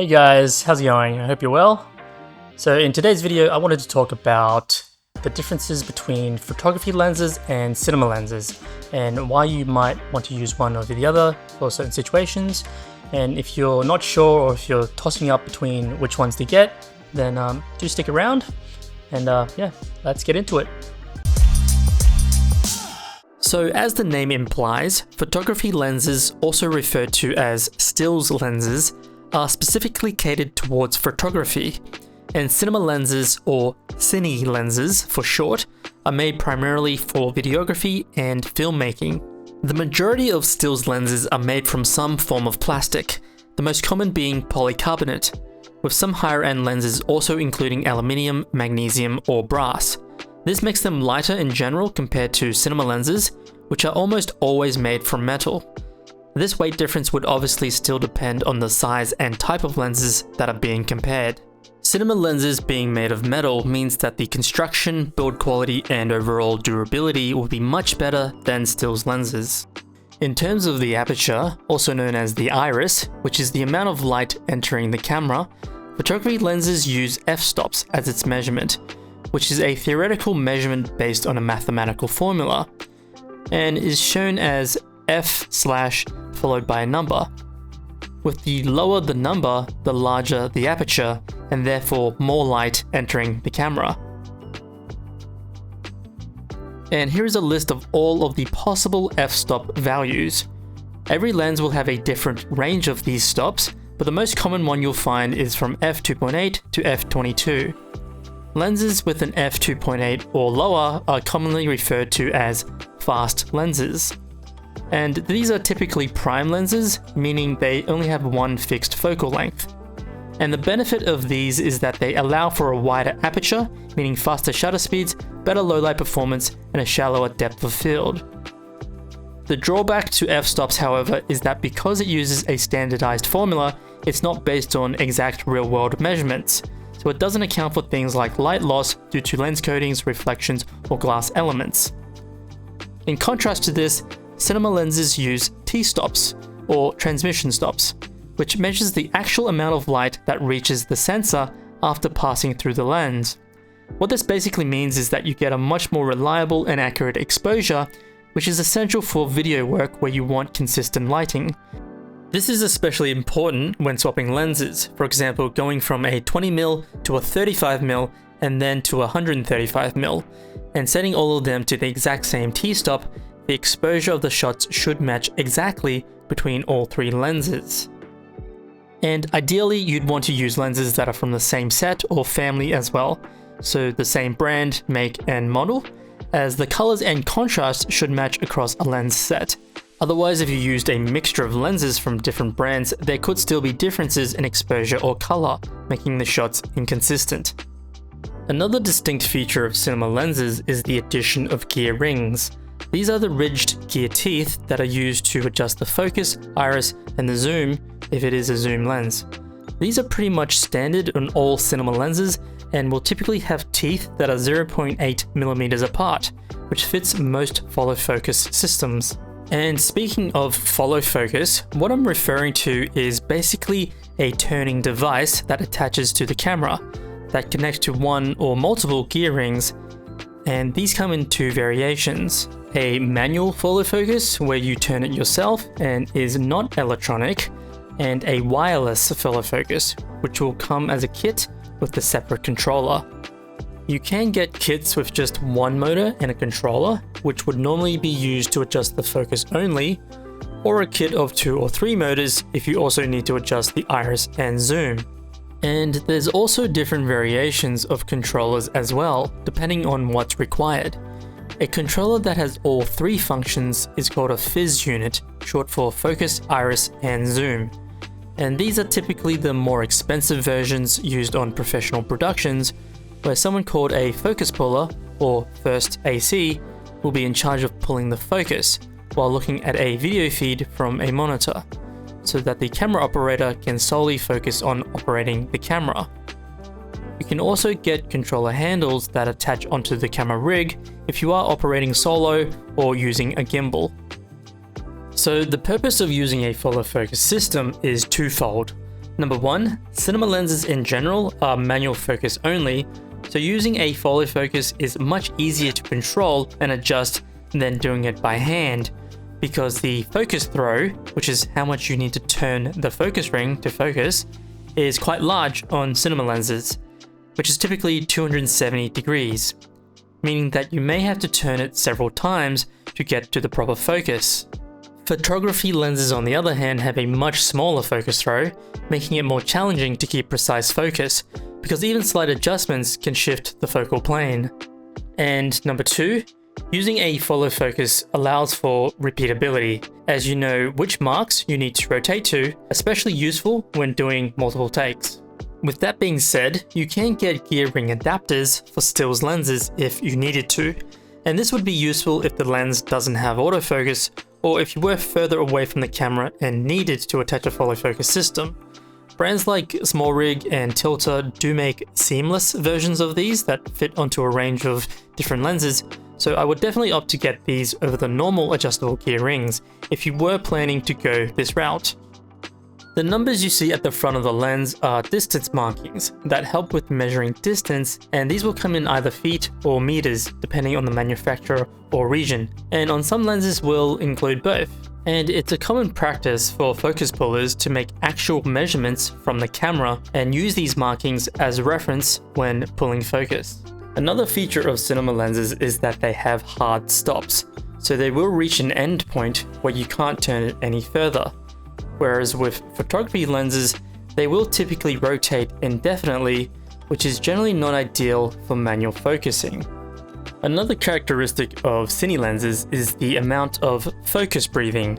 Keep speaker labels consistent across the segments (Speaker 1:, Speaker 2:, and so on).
Speaker 1: Hey guys, how's it going? I hope you're well. So in today's video, I wanted to talk about the differences between photography lenses and cinema lenses and why you might want to use one over the other for certain situations. And if you're not sure or if you're tossing up between which ones to get, then do stick around and yeah, let's get into it. So as the name implies, photography lenses, also referred to as stills lenses, are specifically catered towards photography, and cinema lenses, or Cine lenses for short, are made primarily for videography and filmmaking. The majority of stills lenses are made from some form of plastic, the most common being polycarbonate, with some higher end lenses also including aluminium, magnesium, or brass. This makes them lighter in general compared to cinema lenses, which are almost always made from metal. This weight difference would obviously still depend on the size and type of lenses that are being compared. Cinema lenses being made of metal means that the construction, build quality, and overall durability will be much better than stills lenses. In terms of the aperture, also known as the iris, which is the amount of light entering the camera, photography lenses use f-stops as its measurement, which is a theoretical measurement based on a mathematical formula, and is shown as f/ followed by a number. With the lower the number, the larger the aperture, and therefore more light entering the camera. And here is a list of all of the possible f-stop values. Every lens will have a different range of these stops, but the most common one you'll find is from f2.8 to f22. Lenses with an f2.8 or lower are commonly referred to as fast lenses. And these are typically prime lenses, meaning they only have one fixed focal length. And the benefit of these is that they allow for a wider aperture, meaning faster shutter speeds, better low light performance, and a shallower depth of field. The drawback to f-stops, however, is that because it uses a standardized formula, it's not based on exact real-world measurements, so it doesn't account for things like light loss due to lens coatings, reflections, or glass elements. In contrast to this, cinema lenses use T-stops, or transmission stops, which measures the actual amount of light that reaches the sensor after passing through the lens. What this basically means is that you get a much more reliable and accurate exposure, which is essential for video work where you want consistent lighting. This is especially important when swapping lenses, for example going from a 20mm to a 35mm and then to a 135mm, and setting all of them to the exact same T-stop. The exposure of the shots should match exactly between all three lenses. And ideally you'd want to use lenses that are from the same set or family as well, so the same brand, make, and model, as the colors and contrast should match across a lens set. Otherwise, if you used a mixture of lenses from different brands, there could still be differences in exposure or color, making the shots inconsistent. Another distinct feature of cinema lenses is the addition of gear rings. These are the ridged gear teeth that are used to adjust the focus, iris, and the zoom if it is a zoom lens. These are pretty much standard on all cinema lenses and will typically have teeth that are 0.8mm apart, which fits most follow focus systems. And speaking of follow focus, what I'm referring to is basically a turning device that attaches to the camera that connects to one or multiple gear rings, and these come in two variations. A manual follow focus where you turn it yourself and is not electronic, and a wireless follow focus which will come as a kit with a separate controller. You can get kits with just one motor and a controller, which would normally be used to adjust the focus only, or a kit of 2 or 3 motors if you also need to adjust the iris and zoom. And there's also different variations of controllers as well, depending on what's required. A controller that has all 3 functions is called a fizz unit, short for focus, iris, and zoom. And these are typically the more expensive versions used on professional productions, where someone called a focus puller, or first AC, will be in charge of pulling the focus while looking at a video feed from a monitor, so that the camera operator can solely focus on operating the camera. You can also get controller handles that attach onto the camera rig if you are operating solo or using a gimbal. So the purpose of using a follow focus system is twofold. Number 1, cinema lenses in general are manual focus only, so using a follow focus is much easier to control and adjust than doing it by hand, because the focus throw, which is how much you need to turn the focus ring to focus, is quite large on cinema lenses, which is typically 270 degrees, meaning that you may have to turn it several times to get to the proper focus. Photography lenses, on the other hand, have a much smaller focus throw, making it more challenging to keep precise focus, because even slight adjustments can shift the focal plane. And number 2, using a follow focus allows for repeatability, as you know which marks you need to rotate to, especially useful when doing multiple takes. With that being said, you can get gear ring adapters for stills lenses if you needed to, and this would be useful if the lens doesn't have autofocus, or if you were further away from the camera and needed to attach a follow focus system. Brands like SmallRig and Tilta do make seamless versions of these that fit onto a range of different lenses, so I would definitely opt to get these over the normal adjustable gear rings if you were planning to go this route. The numbers you see at the front of the lens are distance markings that help with measuring distance, and these will come in either feet or meters depending on the manufacturer or region, and on some lenses will include both. And it's a common practice for focus pullers to make actual measurements from the camera and use these markings as reference when pulling focus. Another feature of cinema lenses is that they have hard stops, so they will reach an end point where you can't turn it any further. Whereas with photography lenses, they will typically rotate indefinitely, which is generally not ideal for manual focusing. Another characteristic of Cine lenses is the amount of focus breathing.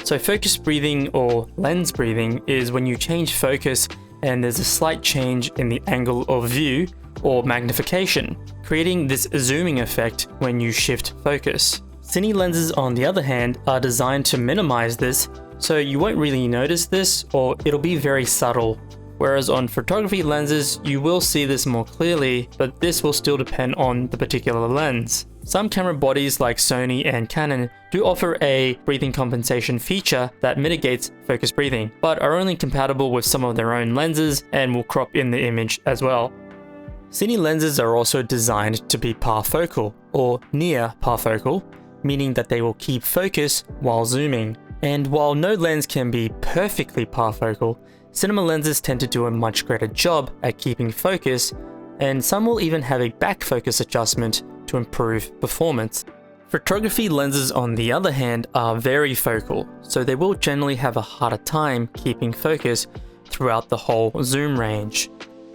Speaker 1: So focus breathing, or lens breathing, is when you change focus and there's a slight change in the angle of view or magnification, creating this zooming effect when you shift focus. Cine lenses, on the other hand, are designed to minimize this, so you won't really notice this, or it'll be very subtle. Whereas on photography lenses, you will see this more clearly, but this will still depend on the particular lens. Some camera bodies like Sony and Canon do offer a breathing compensation feature that mitigates focus breathing, but are only compatible with some of their own lenses and will crop in the image as well. Cine lenses are also designed to be parfocal, or near parfocal, meaning that they will keep focus while zooming. And while no lens can be perfectly parfocal, cinema lenses tend to do a much greater job at keeping focus, and some will even have a back focus adjustment to improve performance. Photography lenses, on the other hand, are varifocal, so they will generally have a harder time keeping focus throughout the whole zoom range.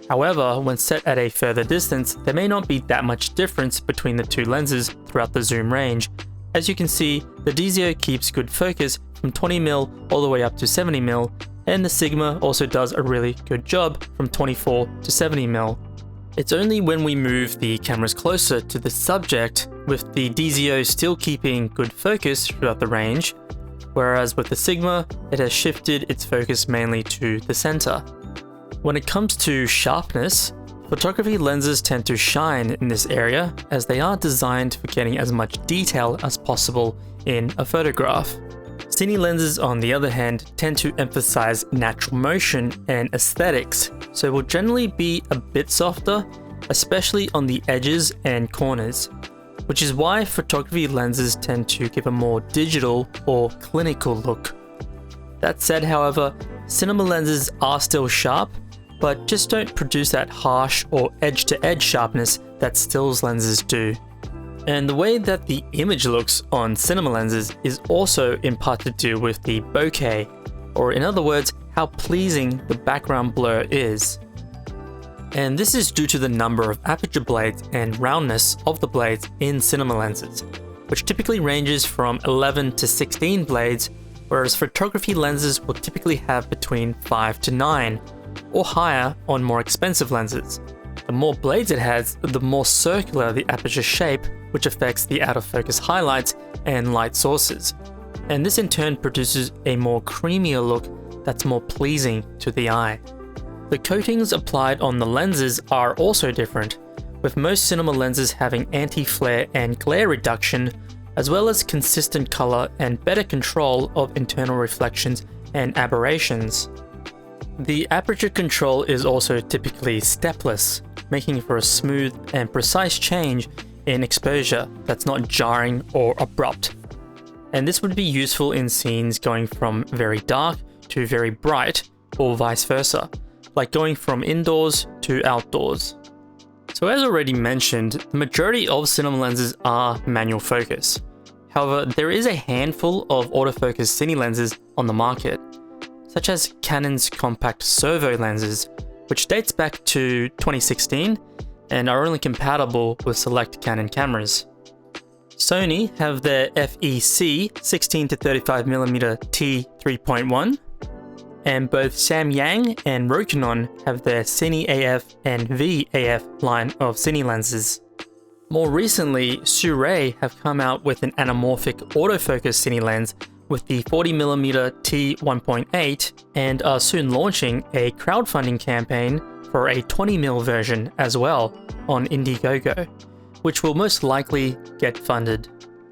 Speaker 1: However, when set at a further distance, there may not be that much difference between the two lenses throughout the zoom range. As you can see, the DxO keeps good focus from 20mm all the way up to 70mm, and the Sigma also does a really good job from 24 to 70mm. It's only when we move the cameras closer to the subject, with the DxO still keeping good focus throughout the range, whereas with the Sigma, it has shifted its focus mainly to the center. When it comes to sharpness, photography lenses tend to shine in this area, as they are designed for getting as much detail as possible in a photograph. Cine lenses, on the other hand, tend to emphasize natural motion and aesthetics, so will generally be a bit softer, especially on the edges and corners, which is why photography lenses tend to give a more digital or clinical look. That said, however, cinema lenses are still sharp, but just don't produce that harsh or edge-to-edge sharpness that stills lenses do. And the way that the image looks on cinema lenses is also in part to do with the bokeh, or in other words, how pleasing the background blur is. And this is due to the number of aperture blades and roundness of the blades in cinema lenses, which typically ranges from 11 to 16 blades, whereas photography lenses will typically have between 5 to 9, or higher on more expensive lenses. The more blades it has, the more circular the aperture shape, which affects the out of focus highlights and light sources. And this in turn produces a more creamier look that's more pleasing to the eye. The coatings applied on the lenses are also different, with most cinema lenses having anti-flare and glare reduction, as well as consistent color and better control of internal reflections and aberrations. The aperture control is also typically stepless, making for a smooth and precise change in exposure that's not jarring or abrupt. And this would be useful in scenes going from very dark to very bright, or vice versa, like going from indoors to outdoors. So as already mentioned, the majority of cinema lenses are manual focus. However, there is a handful of autofocus Cine lenses on the market, such as Canon's compact servo lenses, which dates back to 2016 and are only compatible with select Canon cameras. Sony have their FEC 16-35mm T3.1, and both Samyang and Rokinon have their Cine AF and VAF line of Cine lenses. More recently, Shure have come out with an anamorphic autofocus Cine lens with the 40mm T1.8 and are soon launching a crowdfunding campaign for a 20mm version as well on Indiegogo, which will most likely get funded.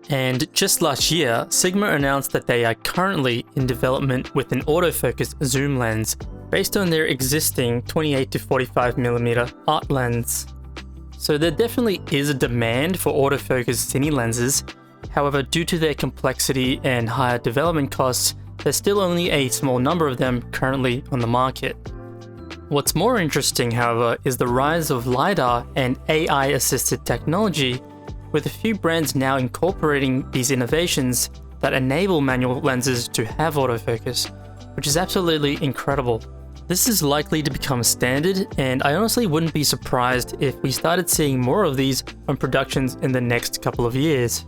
Speaker 1: And just last year, Sigma announced that they are currently in development with an autofocus zoom lens based on their existing 28-45mm art lens. So there definitely is a demand for autofocus Cine lenses. However, due to their complexity and higher development costs, there's still only a small number of them currently on the market. What's more interesting, however, is the rise of LiDAR and AI-assisted technology, with a few brands now incorporating these innovations that enable manual lenses to have autofocus, which is absolutely incredible. This is likely to become standard, and I honestly wouldn't be surprised if we started seeing more of these on productions in the next couple of years.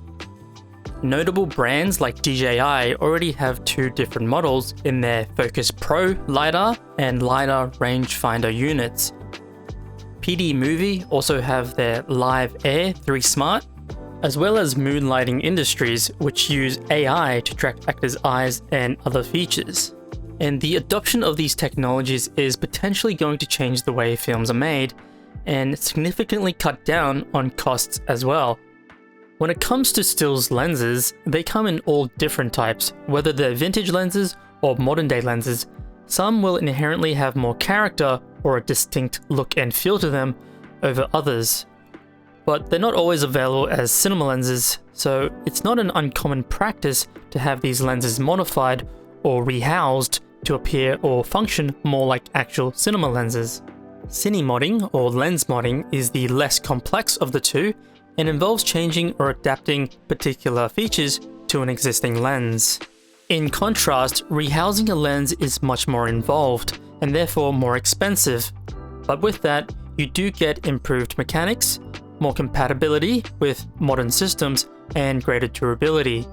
Speaker 1: Notable brands like DJI already have two different models in their Focus Pro LiDAR and LiDAR rangefinder units. PD Movie also have their Live Air 3 Smart, as well as Moonlighting Industries, which use AI to track actors' eyes and other features. And the adoption of these technologies is potentially going to change the way films are made and significantly cut down on costs as well. When it comes to stills lenses, they come in all different types, whether they're vintage lenses or modern day lenses. Some will inherently have more character or a distinct look and feel to them over others. But they're not always available as cinema lenses, so it's not an uncommon practice to have these lenses modified or rehoused to appear or function more like actual cinema lenses. Cinemodding or lens modding is the less complex of the two and involves changing or adapting particular features to an existing lens. In contrast, rehousing a lens is much more involved and therefore more expensive. But with that, you do get improved mechanics, more compatibility with modern systems, and greater durability.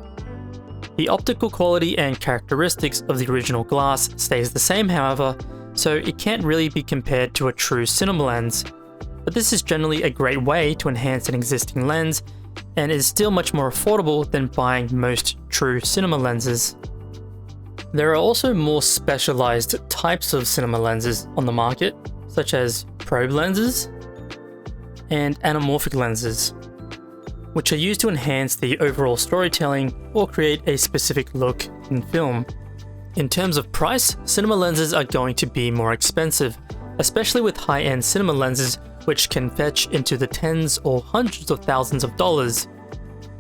Speaker 1: The optical quality and characteristics of the original glass stays the same, however, so it can't really be compared to a true cinema lens. But this is generally a great way to enhance an existing lens and is still much more affordable than buying most true cinema lenses. There are also more specialized types of cinema lenses on the market, such as probe lenses and anamorphic lenses, which are used to enhance the overall storytelling or create a specific look in film. In terms of price, cinema lenses are going to be more expensive, especially with high-end cinema lenses which can fetch into the tens or hundreds of thousands of dollars.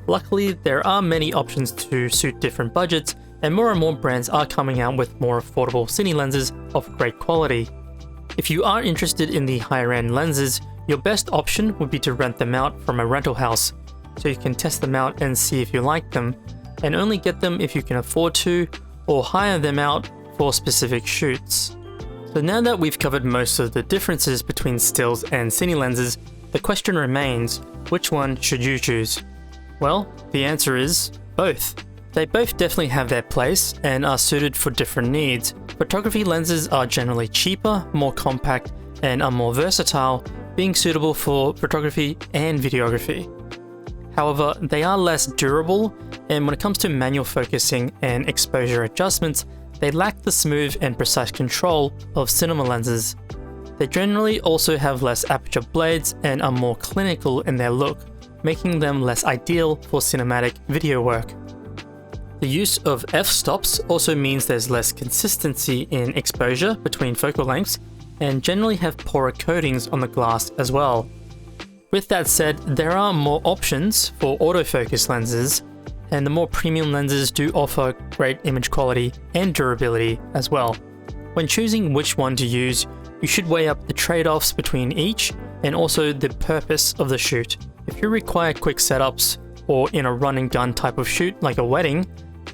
Speaker 1: Luckily, there are many options to suit different budgets, and more brands are coming out with more affordable Cine lenses of great quality. If you are interested in the higher-end lenses, your best option would be to rent them out from a rental house, so you can test them out and see if you like them, and only get them if you can afford to, or hire them out for specific shoots. So now that we've covered most of the differences between stills and Cine lenses, the question remains, which one should you choose? Well, the answer is both. They both definitely have their place and are suited for different needs. Photography lenses are generally cheaper, more compact, and are more versatile, being suitable for photography and videography. However, they are less durable, and when it comes to manual focusing and exposure adjustments, they lack the smooth and precise control of cinema lenses. They generally also have less aperture blades and are more clinical in their look, making them less ideal for cinematic video work. The use of f-stops also means there's less consistency in exposure between focal lengths and generally have poorer coatings on the glass as well. With that said, there are more options for autofocus lenses, and the more premium lenses do offer great image quality and durability as well. When choosing which one to use, you should weigh up the trade-offs between each and also the purpose of the shoot. If you require quick setups or in a run and gun type of shoot like a wedding,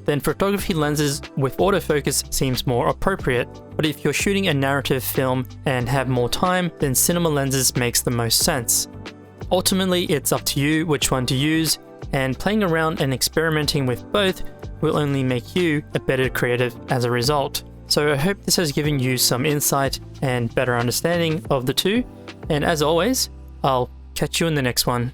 Speaker 1: then photography lenses with autofocus seems more appropriate. But if you're shooting a narrative film and have more time, then cinema lenses makes the most sense. Ultimately, it's up to you which one to use, and playing around and experimenting with both will only make you a better creative as a result. So I hope this has given you some insight and better understanding of the two, and as always, I'll catch you in the next one.